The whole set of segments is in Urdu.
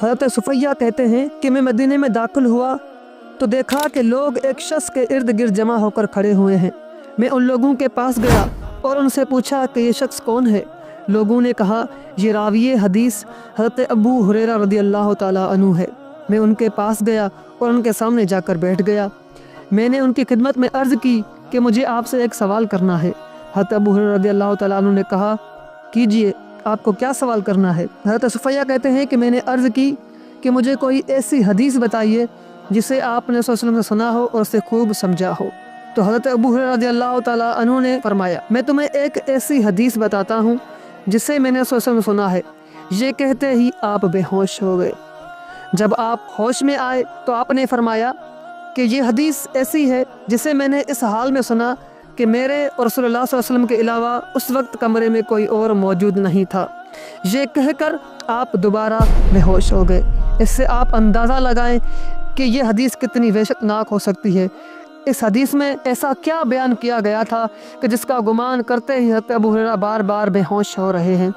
حضرت صفیہ کہتے ہیں کہ میں مدینے میں داخل ہوا تو دیکھا کہ لوگ ایک شخص کے ارد گرد جمع ہو کر کھڑے ہوئے ہیں۔ میں ان لوگوں کے پاس گیا اور ان سے پوچھا کہ یہ شخص کون ہے؟ لوگوں نے کہا یہ راوی حدیث حضرت ابو ہریرہ رضی اللہ تعالیٰ عنہ ہے۔ میں ان کے پاس گیا اور ان کے سامنے جا کر بیٹھ گیا۔ میں نے ان کی خدمت میں عرض کی کہ مجھے آپ سے ایک سوال کرنا ہے۔ حضرت ابو ہریرہ رضی اللہ تعالیٰ عنہ نے کہا کیجئے، آپ کو کیا سوال کرنا ہے؟ حضرت صفیہ کہتے ہیں کہ میں نے عرض کی کہ مجھے کوئی ایسی حدیث بتائیے جسے آپ نے صلی اللہ علیہ وسلم سے سنا ہو اور اسے خوب سمجھا ہو۔ تو حضرت ابو ہریرہ رضی اللہ تعالیٰ عنہ نے فرمایا میں تمہیں ایک ایسی حدیث بتاتا ہوں جسے میں نے صلی اللہ علیہ وسلم سنا ہے۔ یہ کہتے ہی آپ بے ہوش ہو گئے۔ جب آپ ہوش میں آئے تو آپ نے فرمایا کہ یہ حدیث ایسی ہے جسے میں نے اس حال میں سنا کہ میرے اور رسول اللہ صلی اللہ علیہ وسلم کے علاوہ اس وقت کمرے میں کوئی اور موجود نہیں تھا۔ یہ کہہ کر آپ دوبارہ بے ہوش ہو گئے۔ اس سے آپ اندازہ لگائیں کہ یہ حدیث کتنی وحشتناک ہو سکتی ہے۔ اس حدیث میں ایسا کیا بیان کیا گیا تھا کہ جس کا گمان کرتے ہی حضرت ابو ہریرہ بار بار بے ہوش ہو رہے ہیں۔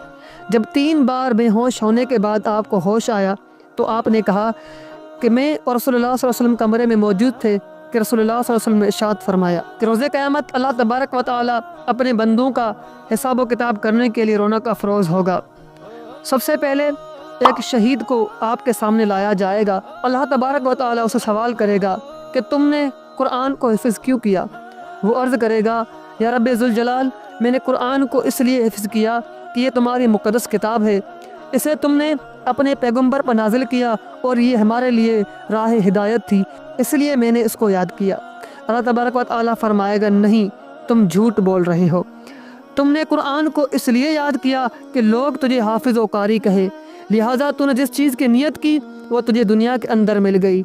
جب 3 بار بے ہوش ہونے کے بعد آپ کو ہوش آیا تو آپ نے کہا کہ میں اور رسول اللہ صلی اللہ علیہ وسلم کمرے میں موجود تھے کہ رسول اللہ صلی اللہ علیہ وسلم نے ارشاد فرمایا کہ روز قیامت اللہ تبارک و تعالی اپنے بندوں کا حساب و کتاب کرنے کے لیے رونق افروز ہوگا۔ سب سے پہلے ایک شہید کو آپ کے سامنے لایا جائے گا۔ اللہ تبارک و تعالی اسے سوال کرے گا کہ تم نے قرآن کو حفظ کیوں کیا؟ وہ عرض کرے گا یا رب ذوالجلال، میں نے قرآن کو اس لیے حفظ کیا کہ یہ تمہاری مقدس کتاب ہے، اسے تم نے اپنے پیغمبر پر نازل کیا اور یہ ہمارے لیے راہ ہدایت تھی، اس لیے میں نے اس کو یاد کیا۔ اللہ تبارک و تعالیٰ فرمائے گا نہیں، تم جھوٹ بول رہے ہو، تم نے قرآن کو اس لیے یاد کیا کہ لوگ تجھے حافظ و قاری کہے، لہٰذا تو نے جس چیز کی نیت کی وہ تجھے دنیا کے اندر مل گئی،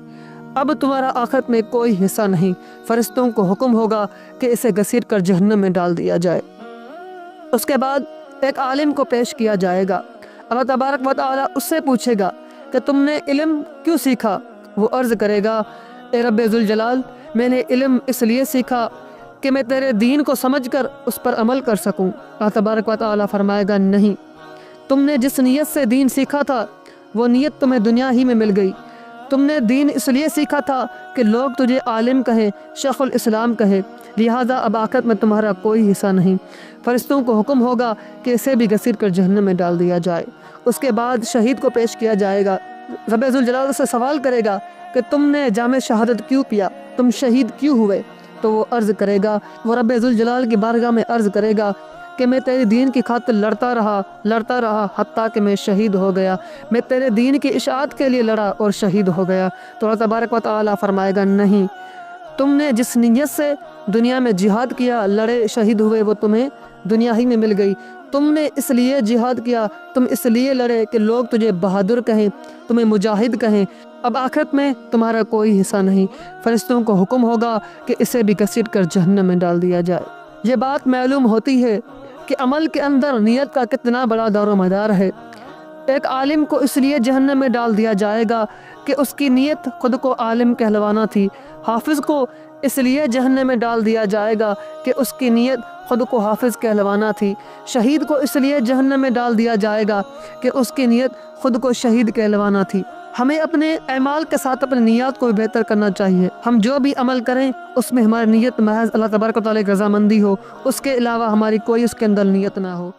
اب تمہارا آخرت میں کوئی حصہ نہیں۔ فرشتوں کو حکم ہوگا کہ اسے گھسیٹ کر جہنم میں ڈال دیا جائے۔ اس کے بعد ایک عالم کو پیش کیا جائے گا۔ اللہ تبارک و تعالیٰ اس سے پوچھے گا کہ تم نے علم کیوں سیکھا؟ وہ عرض کرے گا اے رب ذوالجلال، میں نے علم اس لیے سیکھا کہ میں تیرے دین کو سمجھ کر اس پر عمل کر سکوں۔ اللہ تبارک و تعالیٰ فرمائے گا نہیں، تم نے جس نیت سے دین سیکھا تھا وہ نیت تمہیں دنیا ہی میں مل گئی۔ تم نے دین اس لیے سیکھا تھا کہ لوگ تجھے عالم کہیں، شیخ الاسلام کہے، لہٰذا اب آخرت میں تمہارا کوئی حصہ نہیں۔ فرشتوں کو حکم ہوگا کہ اسے بھی گھسیٹ کر جہنم میں ڈال دیا جائے۔ اس کے بعد شہید کو پیش کیا جائے گا۔ رب ذوالجلال سے سوال کرے گا کہ تم نے جام شہادت کیوں پیا، تم شہید کیوں ہوئے؟ تو وہ عرض کرے گا، وہ رب ذوالجلال کی بارگاہ میں عرض کرے گا کہ میں تیرے دین کی خاطر لڑتا رہا حتیٰ کہ میں شہید ہو گیا۔ میں تیرے دین کی اشاعت کے لیے لڑا اور شہید ہو گیا۔ تو اللہ تبارک و تعالیٰ فرمائے گا نہیں، تم نے جس نیت سے دنیا میں جہاد کیا، لڑے، شہید ہوئے، وہ تمہیں دنیا ہی میں مل گئی۔ تم نے اس لیے جہاد کیا، تم اس لیے لڑے کہ لوگ تجھے بہادر کہیں، تمہیں مجاہد کہیں، اب آخرت میں تمہارا کوئی حصہ نہیں۔ فرشتوں کو حکم ہوگا کہ اسے بھی گھسیٹ کر جہنم میں ڈال دیا جائے۔ یہ بات معلوم ہوتی ہے کہ عمل کے اندر نیت کا کتنا بڑا دار و مدار ہے۔ ایک عالم کو اس لیے جہنم میں ڈال دیا جائے گا کہ اس کی نیت خود کو عالم کہلوانا تھی۔ حافظ کو اس لیے جہنم میں ڈال دیا جائے گا کہ اس کی نیت خود کو حافظ کہلوانا تھی۔ شہید کو اس لیے جہنم میں ڈال دیا جائے گا کہ اس کی نیت خود کو شہید کہلوانا تھی۔ ہمیں اپنے اعمال کے ساتھ اپنی نیات کو بہتر کرنا چاہیے۔ ہم جو بھی عمل کریں اس میں ہماری نیت محض اللہ تبارک و تعالیٰ کی رضامندی ہو، اس کے علاوہ ہماری کوئی اس کے اندر نیت نہ ہو۔